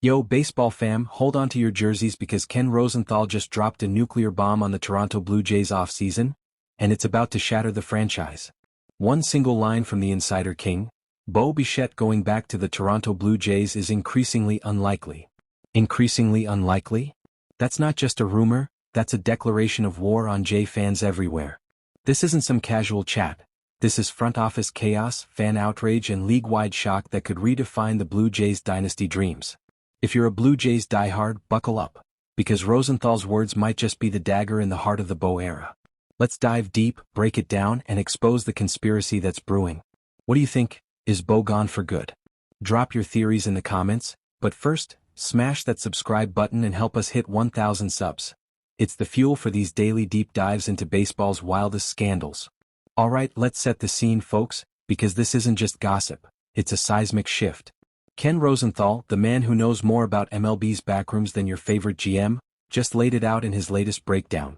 Yo, baseball fam, hold on to your jerseys because Ken Rosenthal just dropped a nuclear bomb on the Toronto Blue Jays offseason, and it's about to shatter the franchise. One single line from the Insider King: Bo Bichette going back to the Toronto Blue Jays is increasingly unlikely. Increasingly unlikely? That's not just a rumor, that's a declaration of war on Jay fans everywhere. This isn't some casual chat. This is front office chaos, fan outrage, and league-wide shock that could redefine the Blue Jays' dynasty dreams. If you're a Blue Jays diehard, buckle up, because Rosenthal's words might just be the dagger in the heart of the Bo era. Let's dive deep, break it down, and expose the conspiracy that's brewing. What do you think? Is Bo gone for good? Drop your theories in the comments, but first, smash that subscribe button and help us hit 1,000 subs. It's the fuel for these daily deep dives into baseball's wildest scandals. Alright, let's set the scene, folks, because this isn't just gossip, it's a seismic shift. Ken Rosenthal, the man who knows more about MLB's backrooms than your favorite GM, just laid it out in his latest breakdown.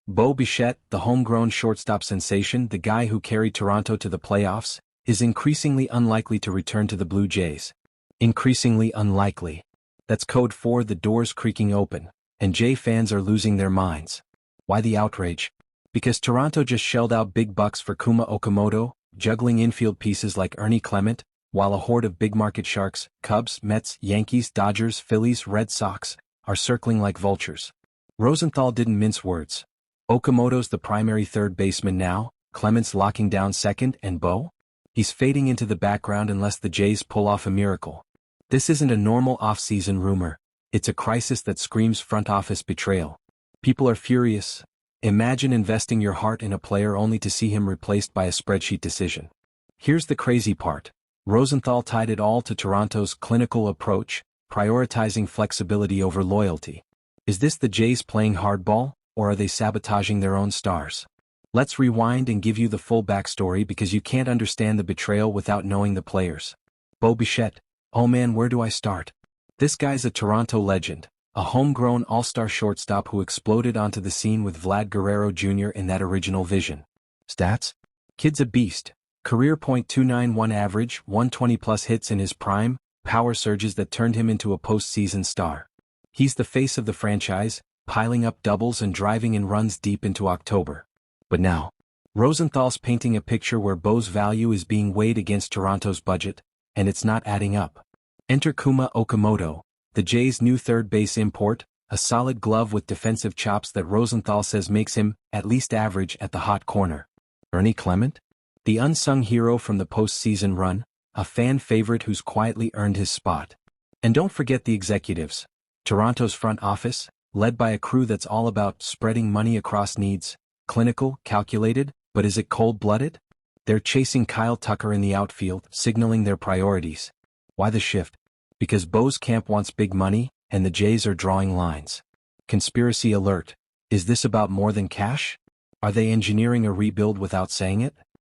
Bo Bichette, the homegrown shortstop sensation, the guy who carried Toronto to the playoffs, is increasingly unlikely to return to the Blue Jays. Increasingly unlikely. That's code for the doors creaking open, and Jay fans are losing their minds. Why the outrage? Because Toronto just shelled out big bucks for Kuma Okamoto, juggling infield pieces like Ernie Clement, while a horde of big-market sharks, Cubs, Mets, Yankees, Dodgers, Phillies, Red Sox, are circling like vultures. Rosenthal didn't mince words. Okamoto's the primary third baseman now, Clement's locking down second, and Bo? He's fading into the background unless the Jays pull off a miracle. This isn't a normal off-season rumor. It's a crisis that screams front office betrayal. People are furious. Imagine investing your heart in a player only to see him replaced by a spreadsheet decision. Here's the crazy part. Rosenthal tied it all to Toronto's clinical approach, prioritizing flexibility over loyalty. Is this the Jays playing hardball, or are they sabotaging their own stars? Let's rewind and give you the full backstory because you can't understand the betrayal without knowing the players. Bo Bichette. Oh man, where do I start? This guy's a Toronto legend, a homegrown all-star shortstop who exploded onto the scene with Vlad Guerrero Jr. in that original vision. Stats? Kid's a beast. Career .291 average, 120-plus hits in his prime, power surges that turned him into a postseason star. He's the face of the franchise, piling up doubles and driving in runs deep into October. But now, Rosenthal's painting a picture where Bo's value is being weighed against Toronto's budget, and it's not adding up. Enter Kuma Okamoto, the Jays' new third base import, a solid glove with defensive chops that Rosenthal says makes him at least average at the hot corner. Ernie Clement? The unsung hero from the postseason run, a fan favorite who's quietly earned his spot. And don't forget the executives. Toronto's front office, led by a crew that's all about spreading money across needs, clinical, calculated, but is it cold-blooded? They're chasing Kyle Tucker in the outfield, signaling their priorities. Why the shift? Because Bo's camp wants big money, and the Jays are drawing lines. Conspiracy alert. Is this about more than cash? Are they engineering a rebuild without saying it?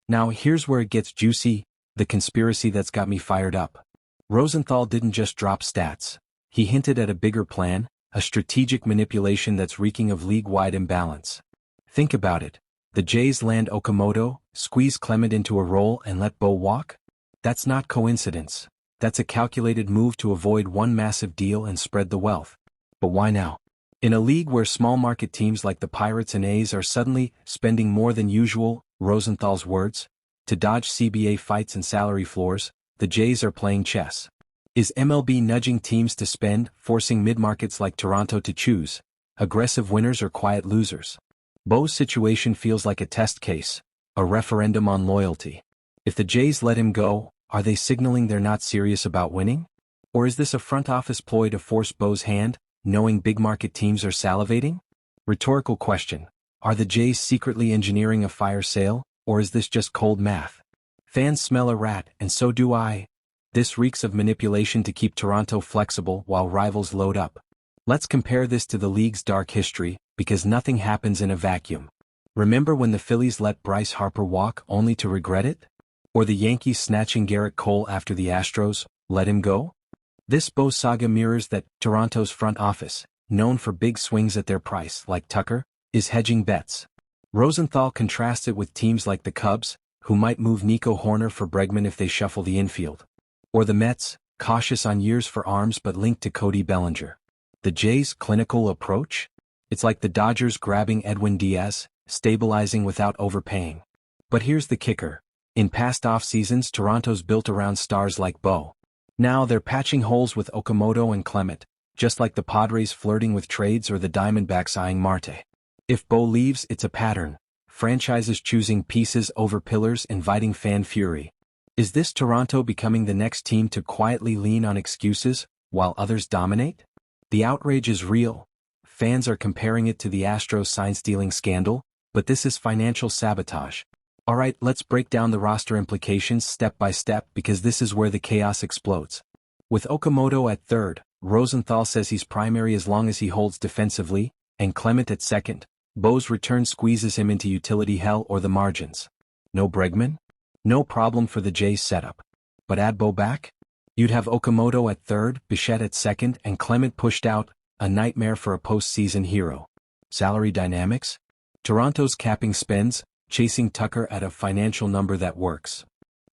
Now here's where it gets juicy, the conspiracy that's got me fired up. Rosenthal didn't just drop stats. He hinted at a bigger plan, a strategic manipulation that's reeking of league-wide imbalance. Think about it. The Jays land Okamoto, squeeze Clement into a role and let Bo walk? That's not coincidence. That's a calculated move to avoid one massive deal and spread the wealth. But why now? In a league where small market teams like the Pirates and A's are suddenly spending more than usual, Rosenthal's words, to dodge CBA fights and salary floors, the Jays are playing chess. Is MLB nudging teams to spend, forcing mid-markets like Toronto to choose aggressive winners or quiet losers? Bo's situation feels like a test case, a referendum on loyalty. If the Jays let him go, are they signaling they're not serious about winning? Or is this a front office ploy to force Bo's hand, knowing big market teams are salivating? Rhetorical question. Are the Jays secretly engineering a fire sale, or is this just cold math? Fans smell a rat, and so do I. This reeks of manipulation to keep Toronto flexible while rivals load up. Let's compare this to the league's dark history, because nothing happens in a vacuum. Remember when the Phillies let Bryce Harper walk only to regret it? Or the Yankees snatching Garrett Cole after the Astros let him go? This Bo saga mirrors that. Toronto's front office, known for big swings at their price like Tucker, is hedging bets. Rosenthal contrasts it with teams like the Cubs, who might move Nico Horner for Bregman if they shuffle the infield. Or the Mets, cautious on years for arms but linked to Cody Bellinger. The Jays' clinical approach? It's like the Dodgers grabbing Edwin Diaz, stabilizing without overpaying. But here's the kicker. In past off-seasons, Toronto's built around stars like Bo. Now they're patching holes with Okamoto and Clement, just like the Padres flirting with trades or the Diamondbacks eyeing Marte. If Bo leaves, it's a pattern. Franchises choosing pieces over pillars, inviting fan fury. Is this Toronto becoming the next team to quietly lean on excuses, while others dominate? The outrage is real. Fans are comparing it to the Astros sign-stealing scandal, but this is financial sabotage. Alright, let's break down the roster implications step by step because this is where the chaos explodes. With Okamoto at third, Rosenthal says he's primary as long as he holds defensively, and Clement at second. Bo's return squeezes him into utility hell or the margins. No Bregman? No problem for the Jays setup. But add Bo back? You'd have Okamoto at third, Bichette at second, and Clement pushed out, a nightmare for a postseason hero. Salary dynamics? Toronto's capping spends, chasing Tucker at a financial number that works.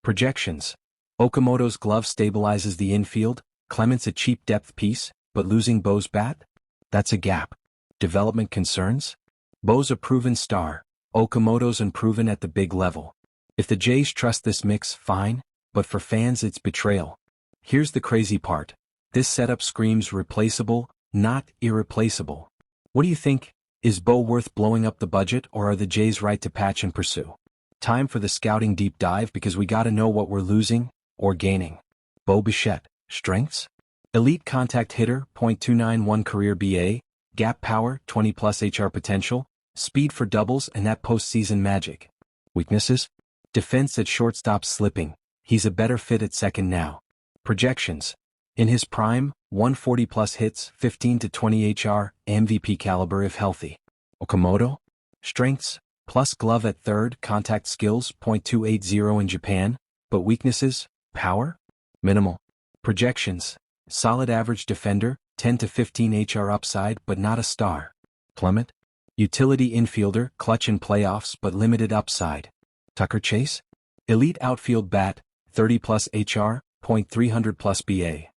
Projections. Okamoto's glove stabilizes the infield, Clement's a cheap depth piece, but losing Bo's bat? That's a gap. Development concerns? Bo's a proven star, Okamoto's unproven at the big level. If the Jays trust this mix, fine, but for fans it's betrayal. Here's the crazy part. This setup screams replaceable, not irreplaceable. What do you think? Is Bo worth blowing up the budget or are the Jays right to patch and pursue? Time for the scouting deep dive because we gotta know what we're losing or gaining. Bo Bichette, strengths? Elite contact hitter, .291 career BA, gap power, 20+ HR potential, speed for doubles and that postseason magic. Weaknesses? Defense at shortstop slipping, he's a better fit at second now. Projections. In his prime, 140+ hits, 15 to 20 HR, MVP caliber if healthy. Okamoto? Strengths, plus glove at third, contact skills, .280 in Japan, but weaknesses, power? Minimal. Projections. Solid average defender, 10 to 15 HR upside but not a star. Clement? Utility infielder, clutch in playoffs but limited upside. Tucker Chase? Elite outfield bat, 30+ HR, .300+ BA.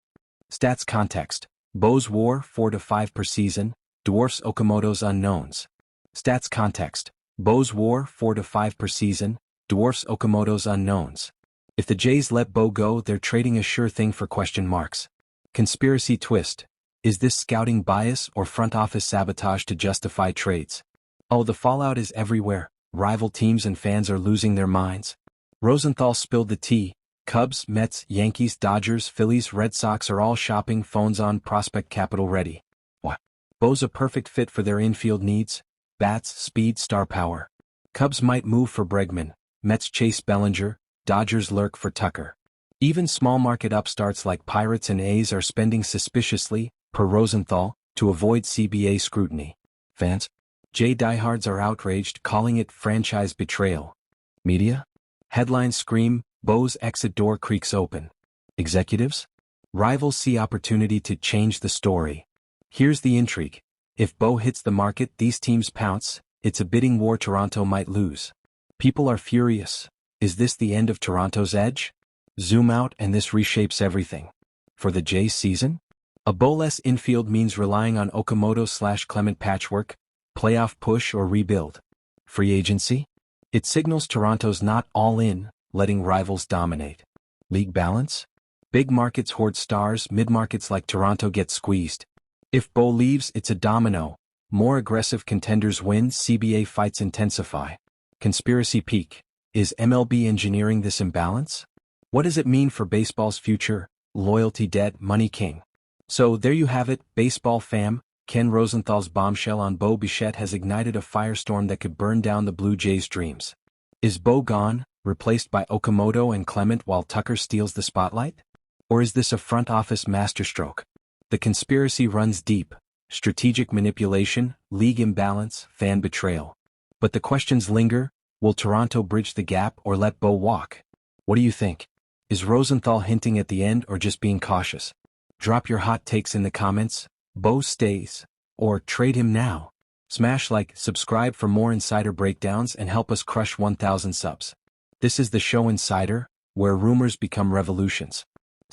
Stats context. Bo's WAR 4 to 5 per season, dwarfs Okamoto's unknowns. Stats context. Bo's WAR 4 to 5 per season, dwarfs Okamoto's unknowns. If the Jays let Bo go, they're trading a sure thing for question marks. Conspiracy twist. Is this scouting bias or front office sabotage to justify trades? Oh, the fallout is everywhere. Rival teams and fans are losing their minds. Rosenthal spilled the tea. Cubs, Mets, Yankees, Dodgers, Phillies, Red Sox are all shopping phones on prospect capital ready. What? Bo's a perfect fit for their infield needs. Bats, speed, star power. Cubs might move for Bregman. Mets chase Bellinger. Dodgers lurk for Tucker. Even small market upstarts like Pirates and A's are spending suspiciously, per Rosenthal, to avoid CBA scrutiny. Fans? Jay diehards are outraged, calling it franchise betrayal. Media? Headlines scream, Bo's exit door creaks open. Executives? Rivals see opportunity to change the story. Here's the intrigue. If Bo hits the market, these teams pounce. It's a bidding war Toronto might lose. People are furious. Is this the end of Toronto's edge? Zoom out and this reshapes everything. For the Jays season? A Bo-less infield means relying on Okamoto/Clement patchwork, playoff push or rebuild. Free agency? It signals Toronto's not all in, letting rivals dominate. League balance? Big markets hoard stars, mid-markets like Toronto get squeezed. If Bo leaves, it's a domino. More aggressive contenders win, CBA fights intensify. Conspiracy peak. Is MLB engineering this imbalance? What does it mean for baseball's future? Loyalty debt, money king. So there you have it, baseball fam. Ken Rosenthal's bombshell on Bo Bichette has ignited a firestorm that could burn down the Blue Jays' dreams. Is Bo gone, replaced by Okamoto and Clement while Tucker steals the spotlight? Or is this a front office masterstroke? The conspiracy runs deep. Strategic manipulation, league imbalance, fan betrayal. But the questions linger. Will Toronto bridge the gap or let Bo walk? What do you think? Is Rosenthal hinting at the end or just being cautious? Drop your hot takes in the comments. Bo stays. Or trade him now. Smash like, subscribe for more insider breakdowns and help us crush 1,000 subs. This is the show Insider, where rumors become revolutions.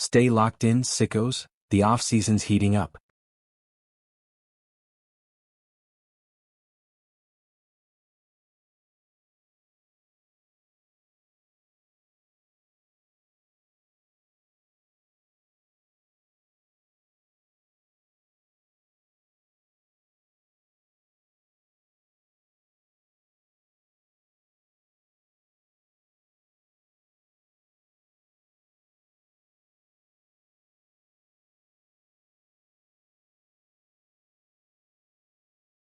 Stay locked in, sickos, the off-season's heating up.